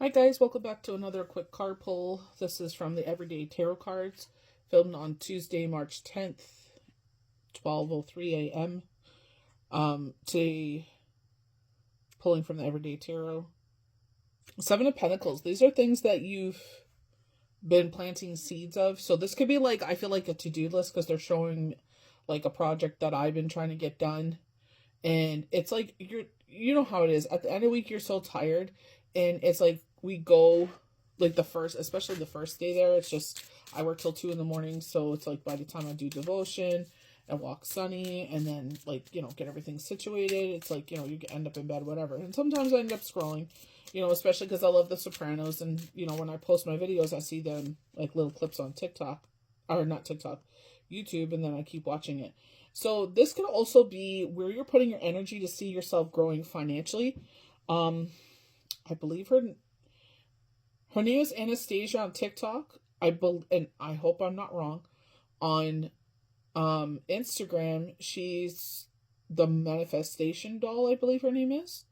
Hi guys, welcome back to another quick card pull. This is from the Everyday Tarot Cards, filmed on Tuesday, March 10th, 12:03 a.m. Today, pulling from the Everyday Tarot. Seven of Pentacles. These are things that you've been planting seeds of. So this could be like, I feel like a to-do list because they're showing like a project that I've been trying to get done. And it's like, you know how it is. At the end of the week, you're so tired. And it's like, we go like especially the first day there, it's just, I work till 2 in the morning. So it's like by the time I do devotion and walk Sunny and then like, get everything situated, it's like, you end up in bed, whatever. And sometimes I end up scrolling, especially because I love The Sopranos. And, when I post my videos, I see them like little clips on TikTok, or not TikTok, YouTube, and then I keep watching it. So this could also be where you're putting your energy to see yourself growing financially. I believe her name is Anastasia on TikTok. And I hope I'm not wrong. On Instagram, she's the manifestation doll, I believe her name is.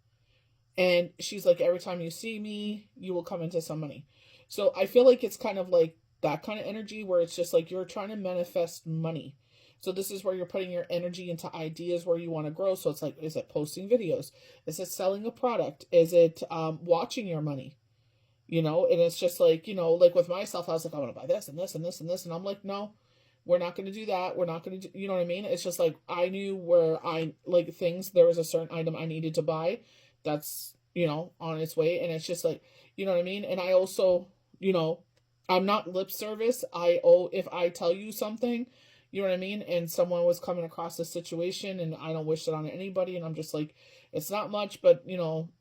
And she's like, every time you see me, you will come into some money. So I feel like it's kind of like that kind of energy where it's just like you're trying to manifest money. So this is where you're putting your energy into ideas where you want to grow. So it's like, is it posting videos? Is it selling a product? Is it watching your money? And it's just like, like with myself, I was like, I want to buy this and this and this and this. And I'm like, no, we're not going to do that. We're not going to do, you know what I mean? It's just like, I knew where like things, there was a certain item I needed to buy that's, on its way. And it's just like, you know what I mean? And I also, I'm not lip service. If I tell you something, you know what I mean? And someone was coming across a situation and I don't wish it on anybody. And I'm just like, it's not much, but,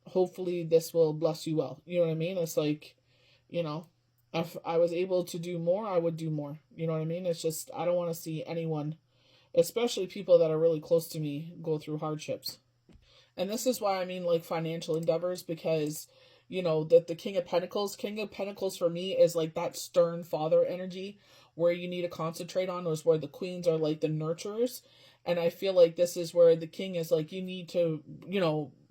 hopefully this will bless you well. You know what I mean? It's like, if I was able to do more, I would do more. You know what I mean? It's just, I don't want to see anyone, especially people that are really close to me, go through hardships. And this is why I mean like financial endeavors, because that the King of Pentacles for me is like that stern father energy where you need to concentrate on, is where the queens are like the nurturers. And I feel like this is where the king is like, you need to,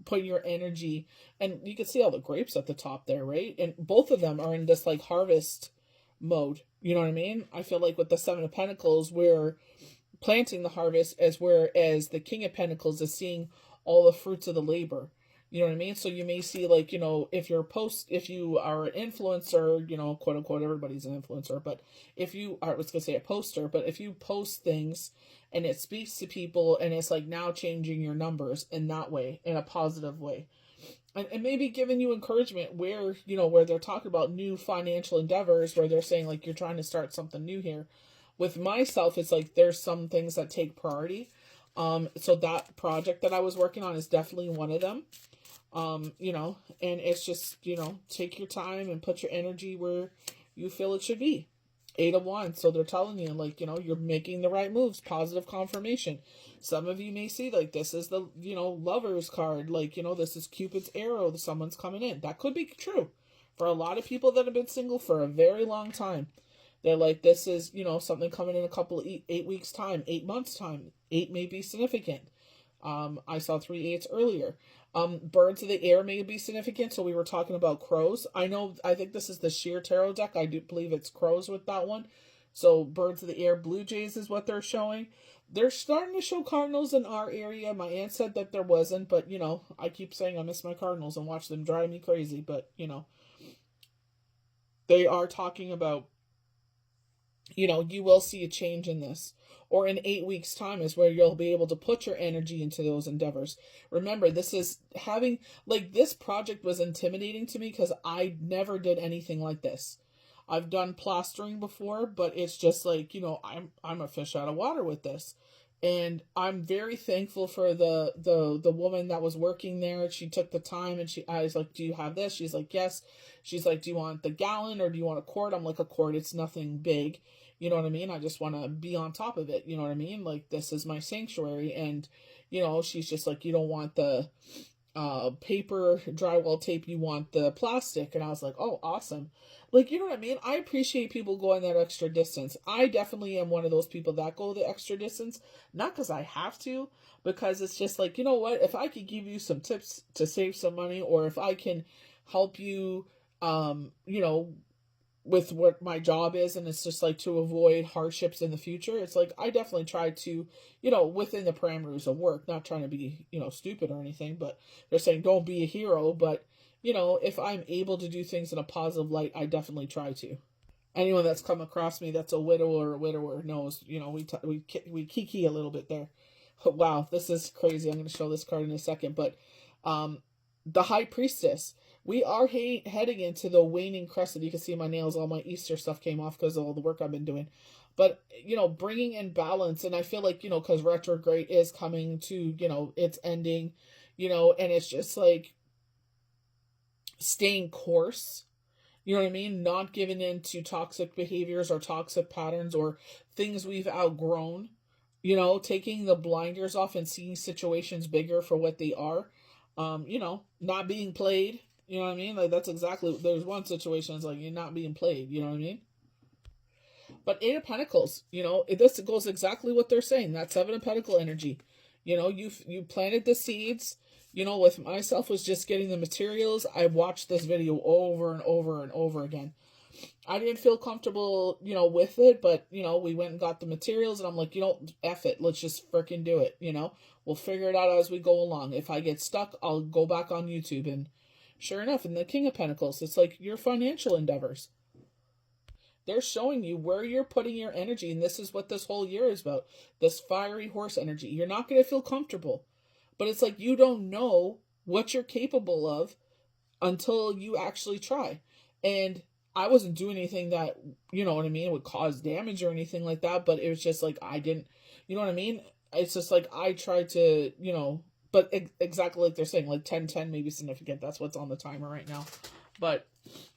put your energy, and you can see all the grapes at the top there, right? And both of them are in this like harvest mode. You know what I mean? I feel like with the Seven of Pentacles, we're planting the harvest, as whereas the King of Pentacles is seeing all the fruits of the labor. You know what I mean? So you may see like, if if you are an influencer, quote unquote, everybody's an influencer, but if you are, I was going to say a poster, but if you post things and it speaks to people and it's like now changing your numbers in that way, in a positive way, and maybe giving you encouragement where, where they're talking about new financial endeavors, where they're saying like, you're trying to start something new here. With myself, it's like, there's some things that take priority. So that project that I was working on is definitely one of them. And it's just, take your time and put your energy where you feel it should be. 8 of Wands. So they're telling you, like, you're making the right moves, positive confirmation. Some of you may see, like, this is the, lover's card. Like, this is Cupid's arrow. Someone's coming in. That could be true for a lot of people that have been single for a very long time. They're like, this is, something coming in a couple of 8 weeks time, 8 months time. 8 may be significant. I saw 3 8s earlier. Birds of the air may be significant. So we were talking about crows. I think this is the sheer tarot deck. I do believe it's crows with that one. So birds of the air, blue jays is what they're showing. They're starting to show cardinals in our area. My aunt said that there wasn't, but I keep saying I miss my cardinals and watch them drive me crazy. But they are talking about, you will see a change in this. Or in 8 weeks' time is where you'll be able to put your energy into those endeavors. Remember, this is having, like, this project was intimidating to me because I never did anything like this. I've done plastering before, but it's just like, I'm a fish out of water with this. And I'm very thankful for the woman that was working there. She took the time, and I was like, do you have this? She's like, yes. She's like, do you want the gallon or do you want a quart? I'm like, a quart, it's nothing big. You know what I mean? I just want to be on top of it. You know what I mean? Like, this is my sanctuary. And, she's just like, you don't want the paper drywall tape, you want the plastic. And I was like, oh, awesome. Like, you know what I mean? I appreciate people going that extra distance. I definitely am one of those people that go the extra distance, not because I have to, because it's just like, you know what, if I could give you some tips to save some money, or if I can help you you know, with what my job is, and it's just like to avoid hardships in the future. It's like I definitely try to, you know, within the parameters of work, not trying to be, you know, stupid or anything, but they're saying don't be a hero. But, you know, if I'm able to do things in a positive light, I definitely try to. Anyone that's come across me that's a widower or widower knows, you know, we kiki a little bit there. Wow, this is crazy. I'm going to show this card in a second, but um, the High Priestess. We are heading into the waning crescent. You can see my nails, all my Easter stuff came off because of all the work I've been doing. But, you know, bringing in balance, and I feel like, you know, because retrograde is coming to, you know, it's ending, you know, and it's just like staying course. You know what I mean? Not giving in to toxic behaviors or toxic patterns or things we've outgrown. You know, taking the blinders off and seeing situations bigger for what they are. You know, not being played. You know what I mean? Like that's exactly. There's one situation. It's like you're not being played. You know what I mean? But Eight of Pentacles. You know, this goes exactly what they're saying. That Seven of Pentacle energy. You know, you planted the seeds. You know, with myself was just getting the materials. I watched this video over and over and over again. I didn't feel comfortable, you know, with it, but, you know, we went and got the materials, and I'm like, you know, F it. Let's just freaking do it, you know? We'll figure it out as we go along. If I get stuck, I'll go back on YouTube. And sure enough, in the King of Pentacles, it's like your financial endeavors. They're showing you where you're putting your energy, and this is what this whole year is about. This fiery horse energy. You're not going to feel comfortable, but it's like you don't know what you're capable of until you actually try. And I wasn't doing anything that, you know what I mean, would cause damage or anything like that, but it was just like I didn't, you know what I mean? It's just like I tried to, you know, but exactly like they're saying, like 10-10 may be significant. That's what's on the timer right now. But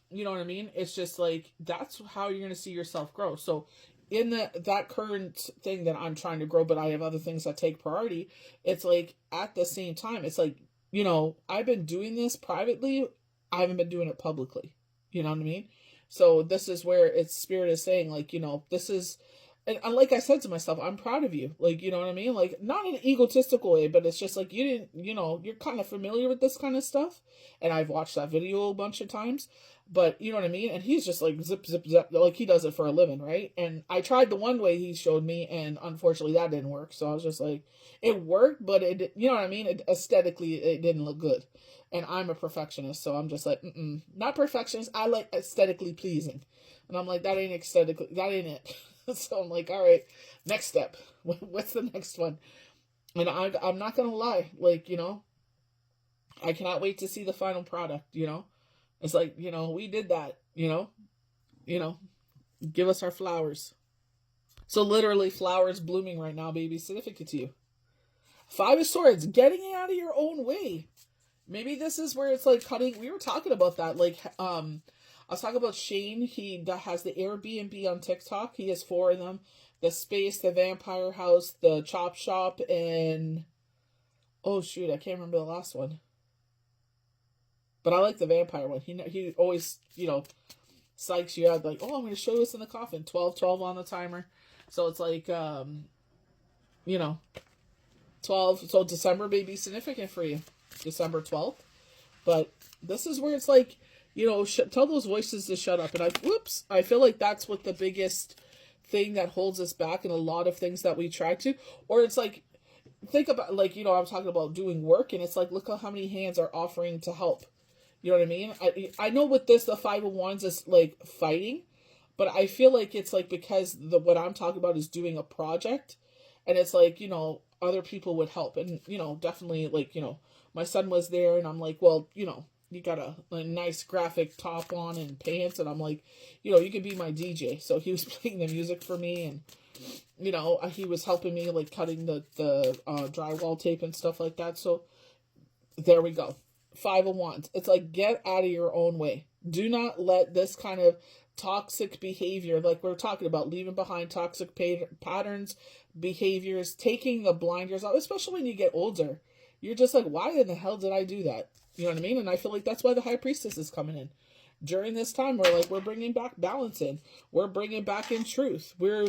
you know what I mean? It's just like that's how you're going to see yourself grow. So in that current thing that I'm trying to grow, but I have other things that take priority, it's like at the same time, it's like, you know, I've been doing this privately. I haven't been doing it publicly. You know what I mean? So this is where its spirit is saying, like, you know, this is, and like I said to myself, I'm proud of you. Like, you know what I mean? Like, not in an egotistical way, but it's just like, you didn't, you know, you're kind of familiar with this kind of stuff. And I've watched that video a bunch of times, but you know what I mean? And he's just like zip, zip, zip, like he does it for a living, right? And I tried the one way he showed me, and unfortunately that didn't work. So I was just like, it worked, but it, you know what I mean? It, aesthetically, it didn't look good. And I'm a perfectionist, so I'm just like, not perfectionist. I like aesthetically pleasing. And I'm like, that ain't aesthetically, that ain't it. So I'm like, all right, next step. What's the next one? And I'm not going to lie. Like, you know, I cannot wait to see the final product, you know. It's like, you know, we did that, you know, give us our flowers. So literally flowers blooming right now, baby, significant to you. Five of Swords, getting out of your own way. Maybe this is where it's like cutting. We were talking about that. Like, I was talking about Shane. He has the Airbnb on TikTok. He has 4 of them. The Space, the Vampire House, the Chop Shop, and oh shoot, I can't remember the last one. But I like the vampire one. He always, you know, psychs you out like, oh, I'm going to show you what's in the coffin. 12-12 on the timer. So it's like, you know, 12. So December may be significant for you. December 12th. But this is where it's like, you know, tell those voices to shut up. And I feel like that's what the biggest thing that holds us back in a lot of things that we try to. Or it's like, think about, like, you know, I'm talking about doing work, and it's like, look at how many hands are offering to help. You know what I mean? I know with this, the 5 of Wands is like fighting, but I feel like it's like because what I'm talking about is doing a project, and it's like, you know, other people would help. And, you know, definitely, like, you know, my son was there, and I'm like, well, you know, you got a nice graphic top on and pants, and I'm like, you know, you could be my DJ. So he was playing the music for me, and, you know, he was helping me, like, cutting the drywall tape and stuff like that. So there we go. 5 of Wands. It's like, get out of your own way. Do not let this kind of toxic behavior, like we're talking about, leaving behind toxic patterns, behaviors, taking the blinders off, especially when you get older. You're just like, why in the hell did I do that? You know what I mean? And I feel like that's why the High Priestess is coming in. During this time, we're bringing back balance in. We're bringing back in truth. We're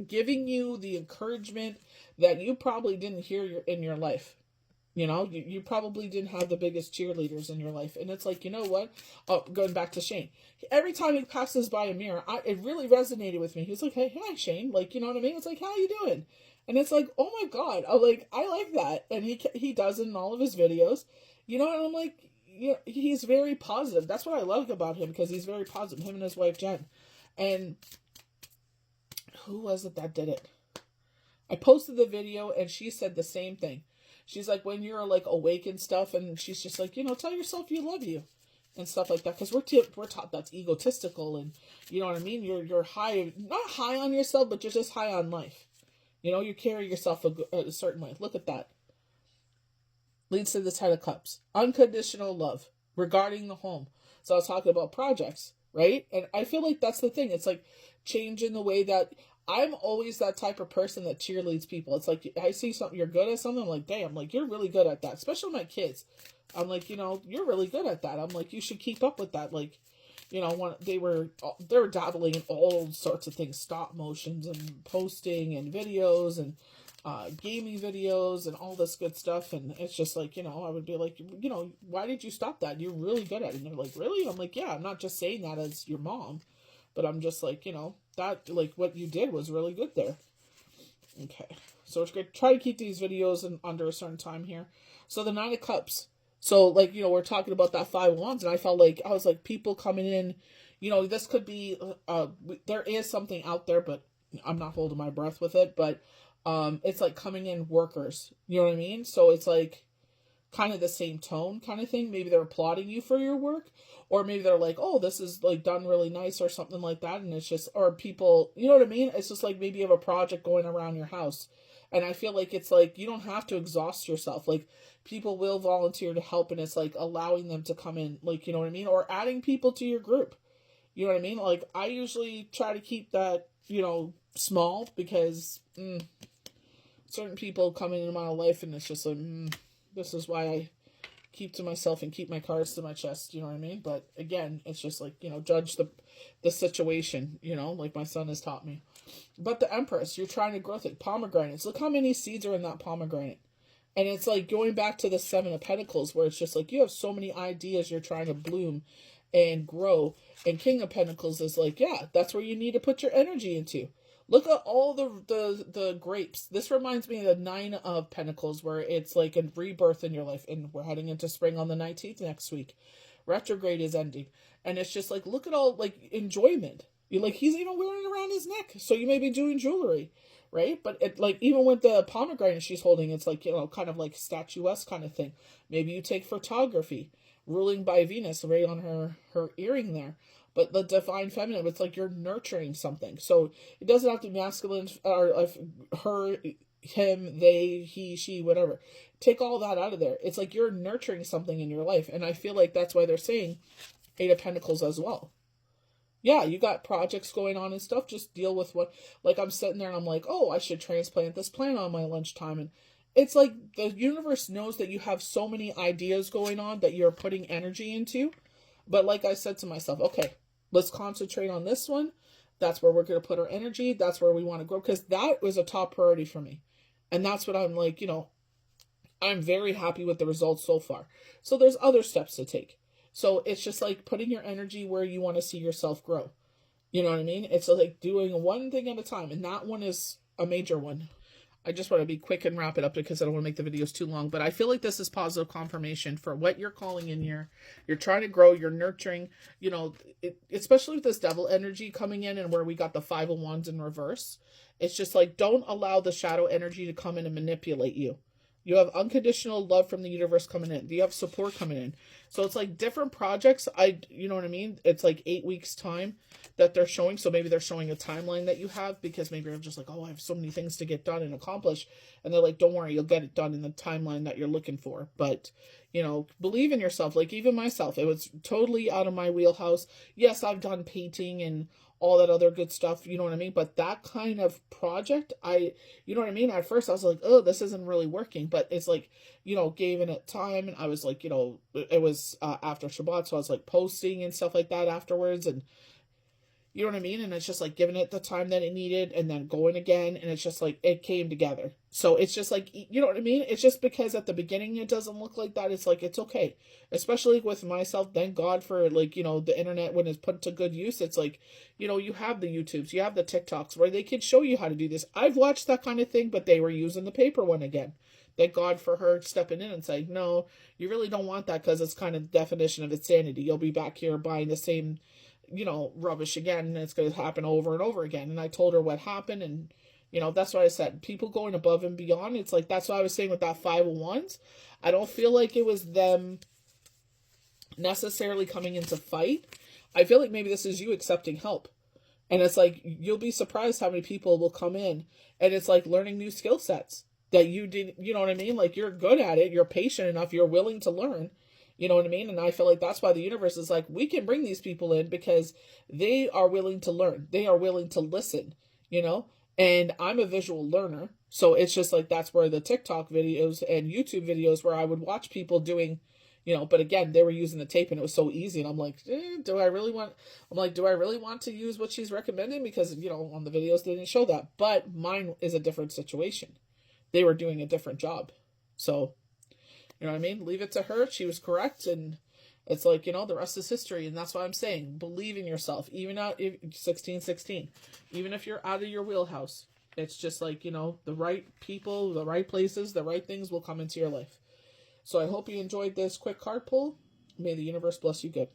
giving you the encouragement that you probably didn't hear in your life. You know, you probably didn't have the biggest cheerleaders in your life. And it's like, you know what? Oh, going back to Shane. Every time he passes by a mirror, it really resonated with me. He's like, hey, hi, Shane. Like, you know what I mean? It's like, how you doing? And it's like, oh my God. I'm like, I like that. And he does it in all of his videos. You know, and I'm like, yeah, he's very positive. That's what I love about him, because he's very positive. Him and his wife, Jen. And who was it that did it? I posted the video and she said the same thing. She's like, when you're like awake and stuff, and she's just like, you know, tell yourself you love you and stuff like that, because we're taught that's egotistical, and you know what I mean. You're high, not high on yourself, but you're just high on life. You know, you carry yourself a certain way. Look at that. Leads to the Ten of Cups, unconditional love regarding the home. So I was talking about projects, right? And I feel like that's the thing. It's like changing the way that I'm always that type of person that cheerleads people. It's like, I see something, you're good at something, I'm like, damn, like, you're really good at that. Especially my kids. I'm like, you know, you're really good at that. I'm like, you should keep up with that. Like, you know, when they were dabbling in all sorts of things, stop motions and posting and videos and gaming videos and all this good stuff. And it's just like, you know, I would be like, you know, why did you stop that? You're really good at it. And they're like, really? I'm like, yeah, I'm not just saying that as your mom. But I'm just like, you know, that, like, what you did was really good there. Okay. So we're going to try to keep these videos under a certain time here. So the Nine of Cups. So, like, you know, we're talking about that Five of Wands. And I felt like, I was like, people coming in, you know, this could be, there is something out there, but I'm not holding my breath with it. But it's like coming in workers. You know what I mean? So it's like kind of the same tone kind of thing. Maybe they're applauding you for your work, or maybe they're like, oh, this is like done really nice or something like that. And it's just, or people, you know what I mean? It's just like, maybe you have a project going around your house. And I feel like it's like, you don't have to exhaust yourself. Like, people will volunteer to help, and it's like allowing them to come in, like, you know what I mean? Or adding people to your group. You know what I mean? Like, I usually try to keep that, you know, small, because certain people come in my life, and it's just like, this is why I keep to myself and keep my cards to my chest, you know what I mean? But again, it's just like, you know, judge the situation, you know, like my son has taught me. But the Empress, you're trying to grow it. Pomegranates. Look how many seeds are in that pomegranate. And it's like going back to the Seven of Pentacles, where it's just like, you have so many ideas you're trying to bloom and grow. And King of Pentacles is like, yeah, that's where you need to put your energy into. Look at all the grapes. This reminds me of the Nine of Pentacles, where it's like a rebirth in your life. And we're heading into spring on the 19th next week. Retrograde is ending. And it's just like, look at all, like, enjoyment. You're like, he's even wearing it around his neck. So you may be doing jewelry, right? But it, like, even with the pomegranate she's holding, it's like, you know, kind of like statuesque kind of thing. Maybe you take photography. Ruling by Venus right on her earring there. But the divine feminine, it's like you're nurturing something. So it doesn't have to be masculine, or her, him, they, he, she, whatever. Take all that out of there. It's like you're nurturing something in your life. And I feel like that's why they're saying Eight of Pentacles as well. Yeah, you got projects going on and stuff. Just deal with what, like, I'm sitting there and I'm like, oh, I should transplant this plant on my lunchtime. And it's like the universe knows that you have so many ideas going on that you're putting energy into. But like I said to myself, okay, let's concentrate on this one. That's where we're going to put our energy. That's where we want to grow. Because that was a top priority for me. And that's what I'm like, you know, I'm very happy with the results so far. So there's other steps to take. So it's just like putting your energy where you want to see yourself grow. You know what I mean? It's like doing one thing at a time. And that one is a major one. I just want to be quick and wrap it up, because I don't want to make the videos too long. But I feel like this is positive confirmation for what you're calling in here. You're trying to grow. You're nurturing. You know, especially with this devil energy coming in, and where we got the Five of Wands in reverse. It's just like, don't allow the shadow energy to come in and manipulate you. You have unconditional love from the universe coming in. You have support coming in. So it's like different projects. You know what I mean? It's like 8 weeks time that they're showing. So maybe they're showing a timeline that you have, because maybe you're just like, oh, I have so many things to get done and accomplish. And they're like, don't worry, you'll get it done in the timeline that you're looking for. But, you know, believe in yourself. Like, even myself, it was totally out of my wheelhouse. Yes, I've done painting and all that other good stuff, you know what I mean? But that kind of project, you know what I mean? At first I was like, oh, this isn't really working. But it's like, you know, giving it time. And I was like, you know, it was after Shabbat. So I was like posting and stuff like that afterwards. And, You know what I mean? And it's just like giving it the time that it needed and then going again. And it's just like it came together. So it's just like, you know what I mean? It's just because at the beginning it doesn't look like that. It's like, it's okay. Especially with myself. Thank God for like, you know, the internet when it's put to good use. It's like, you know, you have the YouTubes, you have the TikToks where they can show you how to do this. I've watched that kind of thing, but they were using the paper one again. Thank God for her stepping in and saying, no, you really don't want that because it's kind of the definition of insanity. You'll be back here buying the same, you know, rubbish again, and it's going to happen over and over again. And I told her what happened, and, you know, that's what I said. People going above and beyond, it's like, that's what I was saying with that 501s. I don't feel like it was them necessarily coming in to fight. I feel like maybe this is you accepting help. And it's like, you'll be surprised how many people will come in, and it's like learning new skill sets that you didn't, you know what I mean? Like, you're good at it, you're patient enough, you're willing to learn, you know what I mean? And I feel like that's why the universe is like, we can bring these people in because they are willing to learn, they are willing to listen, you know? And I'm a visual learner, so it's just like, that's where the TikTok videos and YouTube videos where I would watch people doing, you know, but again, they were using the tape and it was so easy. And I'm like, do I really want to use what she's recommending? Because, you know, on the videos, they didn't show that. But mine is a different situation. They were doing a different job. So, you know what I mean? Leave it to her. She was correct. And it's like, you know, the rest is history. And that's why I'm saying, believe in yourself. Even out 1616, even if you're out of your wheelhouse, it's just like, you know, the right people, the right places, the right things will come into your life. So I hope you enjoyed this quick card pull. May the universe bless you good.